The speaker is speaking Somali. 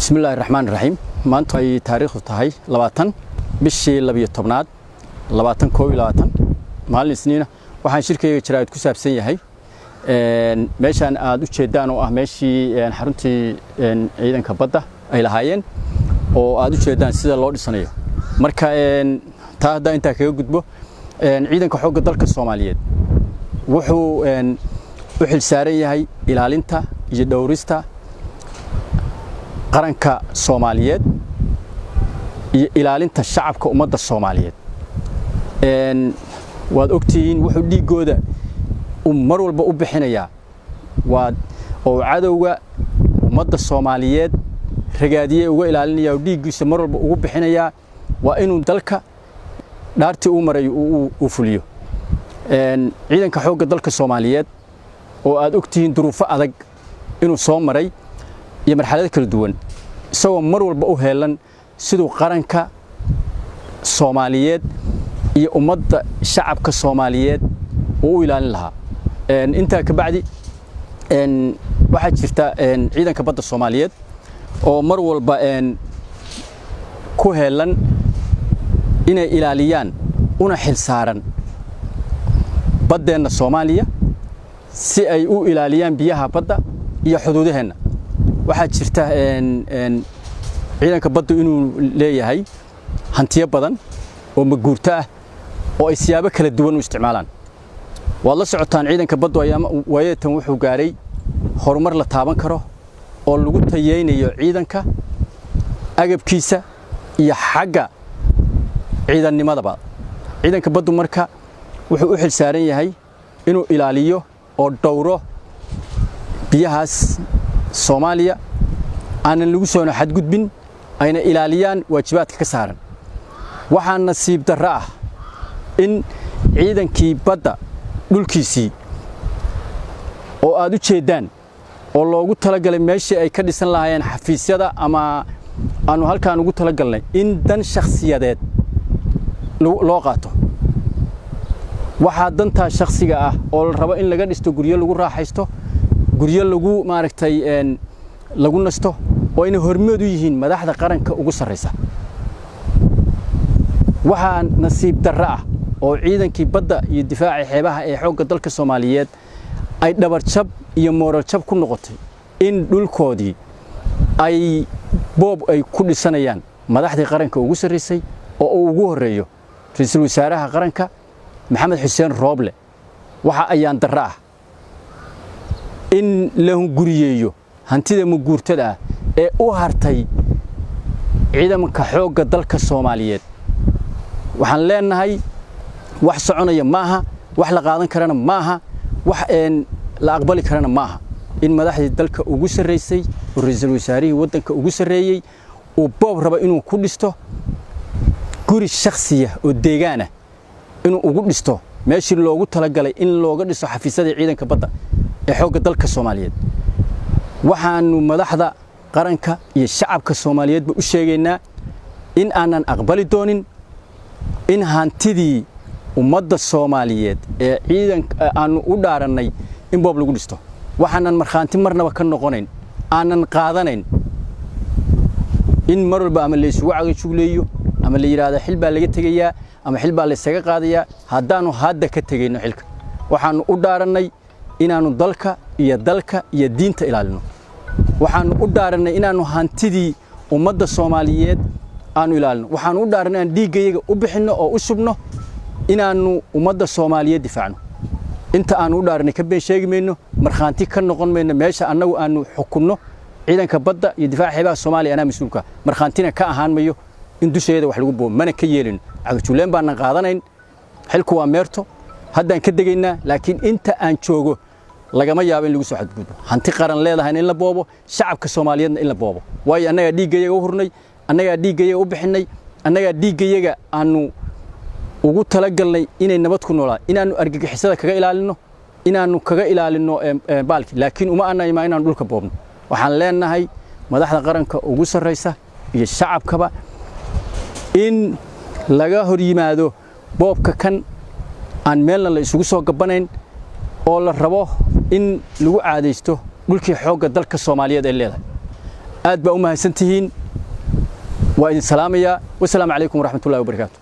بسم الله الرحمن الرحيم maanta ay taariikhdu tahay 20 bishii 12aad 2022 maalin isniina waxaan shirkeyga jiraad ku saabsan yahay meeshan aad u jeedaan oo ah meeshii xaruntii ciidanka badda ay lahaayeen oo aad u jeedaan sida loo dhisanayo marka taa hadda inta kaga gudbo ciidanka xoogga dalka Soomaaliyeed wuxuu u xil saaran yahay ilaalinta iyo dhowrista qaranka Soomaaliyeed iyo ilaalinta shacabka ummadda Soomaaliyeed waad ogtiin wuxuu dhigooda mar walba u bixinaya oo cadawga ummadda Soomaaliyeed ragaadiyay uga ilaalinaya dhigiisa mar walba ugu bixinaya waa inuu dalka dhaartii uu maray uu fuliyo ciidanka xoogga dalka Soomaaliyeed oo aad ogtiin duruufo adag inuu soo maray iyo marxalado kala duwan isagoo mar walba u heelan sidoo qaranka Soomaaliyeed iyo ummadda shacabka Soomaaliyeed oo ilaalin lahaa inta ka bacdi waxa jirta ciidanka badda Soomaaliyeed oo mar walba ku heelan inay ilaaliyaan una xil saaran baddeena Soomaaliya si ay u ilaaliyaan biyaha badda iyo xuduudaheena waxa jirta ciidanka baddu inuu leeyahay hantiyo badan oo maguurta ah oo ay siyaabo kala duwan u isticmaalaan wad la socotaan ciidanka baddu waayatan wuxuu gaaray horumar la taaban karo oo lagu tayeynayo ciidanka agabkiisa iyo xagga ciidannimadaba ciidanka baddu marka wuxuu u xil saaran yahay inuu ilaaliyo oo dhowro biyahaas Soomaaliya aan lagu soo xadgudbin ayna ilaaliyaan waajibaadka ka saaran waxaan nasiib darro ah in ciidankii badda dhulkiisii oo aad u jeedaan oo loogu talagalay meeshii ay ka dhisan lahaayeen xafiisyada ama aanu halkaan ugu talagalnay in dan shakhsiyadeed loo qaato waxa danta shakhsiga ah oo la rabo in laga dhisto guryo lagu raaxaysto guryo lagu maaragtay lagu nasto oo inay hormeed u yihiin madaxda qaranka ugu sareysa waxa nasiib darro ah oo ciidankii badda iyo difaaca xeebaha ee xoogga dalka Soomaaliyeed ay dhabar jab iyo moral jab ku noqotay in dhulkoodii ay boob ay ku dhisanayaan madaxda qaranka ugu sareysay oo ugu horeeyo ra'iisul wasaaraha qaranka Maxamed Xuseen Rooble waxa ayaan darro ah in la hunguriyeeyo hantida maguurtada ee u hartay ciidanka xoogga dalka Soomaaliyeed waxaan leenahay wax soconaya maaha wax la qaadan karana maaha wax la aqbali karana maaha in madaxda dalka ugu sareysay ra'iisul wasaarihii wadanka ugu sareeyay oo boob raba inuu ku dhisto guri shakhsiya oo deegaana inuu ugu dhisto meeshii loogu talagalay in looga dhiso xafiisyada ciidanka badda ee xoogga dalka Soomaaliyeed waxaanu madaxda qaranka iyo shacabka Soomaaliyeed u sheegaynaa in aanan aqbali doonin in hantidii ummadda Soomaaliyeed ee ciidanka aanu u dhaaranay in boob lagu dhisto waxaanan marxaanti marnaba ka noqonayn aanan qaadanayn in mar walba ama la isugu cagajugleeyo ama la yiraahdo xil baa laga tagayaa ama xil baa la isaga qaadayaa haddaanu hadda ka tagayno xilka waxaanu u dhaaranay inaanu dalka iyo diinta ilaalino waxaanu u dhaaranay inaanu hantidii ummadda Soomaaliyeed aanu ilaalino waxaanu u dhaaranay in dhiigayaga u bixino oo u shubno inaanu ummadda Soomaaliyeed difaacno inta aanu u dhaaranay ka been sheegi mayno marxaanti ka noqon mayno meesha anagu aanu xukunno ciidanka badda iyo difaaca xeebaha Soomaaliya ana mas'uulka marxaantina ka ahaan mayo in dusheeda wax lagu boobo mana ka yeelin cagjuuleen baan qaadanayn xilku waa meerto haddaan ka degaynaa laakiin inta aan joogo lagama yaabo in lagu soo xadgudbo hanti qaran leedahay in la boobo shacabka Soomaaliyeedna in la boobo way anaga dhiigayaga u hurnay anaga dhiigayaga u bixinay anaga dhiigayaga aanu ugu talagalnay inay nabad ku noolaa inaanu argagixisada kaga ilaalino inaanu kaga ilaalino baalki laakiin uma aanayma inaan dhulka boobno waxaan leenahay madaxda qaranka ugu sareysa iyo shacabkaba in laga hor yimaado boobka kan aan meelna la isugu soo gabanayn oo la rabo in lagu caadeysto dhulkii xoogga dalka Soomaaliyeed ee leedahay aad baa u mahadsantihiin waa idin salaamaya wassalaamu calaykum waraxmatullaahi wabarakaatu